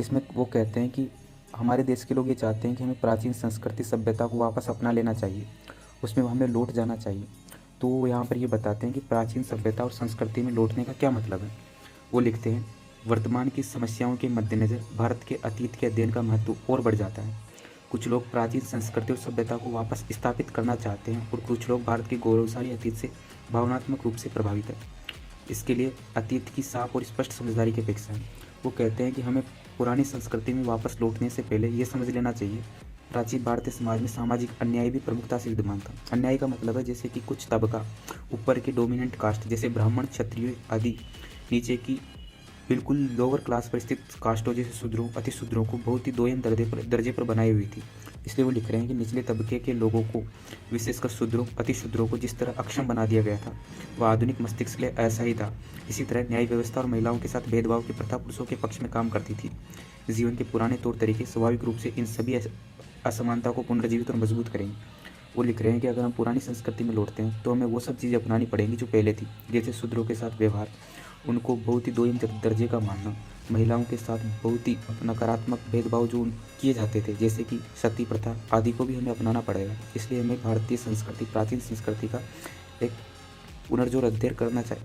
इसमें वो कहते हैं कि हमारे देश के लोग ये चाहते हैं कि हमें प्राचीन संस्कृति सभ्यता को वापस अपना लेना चाहिए, उसमें हमें लौट जाना चाहिए। तो वो यहाँ पर ये बताते हैं कि प्राचीन सभ्यता और संस्कृति में लौटने का क्या मतलब है। वो लिखते हैं, वर्तमान की समस्याओं के मद्देनज़र भारत के अतीत के अध्ययन का महत्व और बढ़ जाता है। कुछ लोग प्राचीन संस्कृति और सभ्यता को वापस स्थापित करना चाहते हैं और कुछ लोग भारत के गौरवशाली अतीत से भावनात्मक रूप से प्रभावित हैं। इसके लिए अतीत की साफ और स्पष्ट समझदारी की अपेक्षा है। वो कहते हैं कि हमें पुरानी संस्कृति में वापस लौटने से पहले ये समझ लेना चाहिए, प्राचीन भारतीय समाज में सामाजिक अन्याय भी प्रमुखता से विद्यमान था। अन्याय का मतलब है जैसे कि कुछ तबका, ऊपर के डोमिनेंट कास्ट जैसे ब्राह्मण, क्षत्रिय आदि, नीचे की बिल्कुल लोअर क्लास पर स्थित कास्टों जैसे शूद्रों, अति शूद्रों को बहुत ही दोयम दर्जे पर बनाई हुई थी। इसलिए वो लिख रहे हैं कि निचले तबके के लोगों को, विशेषकर शूद्रों, अति शूद्रों को जिस तरह अक्षम बना दिया गया था, वह आधुनिक मस्तिष्क के लिए ऐसा ही था। इसी तरह न्याय व्यवस्था और महिलाओं के साथ भेदभाव की प्रथा पुरुषों के पक्ष में काम करती थी। जीवन के पुराने तौर तरीके स्वाभाविक रूप से इन सभी असमानता को पुनर्जीवित और मजबूत करेंगे। वो लिख रहे हैं कि अगर हम पुरानी संस्कृति में लौटते हैं तो हमें वो सब चीज़ें अपनानी पड़ेंगी जो पहले थी, जैसे शूद्रों के साथ व्यवहार, उनको बहुत ही दोयम दर्जे का मानना, महिलाओं के साथ बहुत ही नकारात्मक भेदभाव जो किए जाते थे जैसे कि सती प्रथा आदि को भी हमें अपनाना पड़ेगा। इसलिए हमें भारतीय संस्कृति, प्राचीन संस्कृति का एक पुनर्जोर अध्ययन करना चाहिए।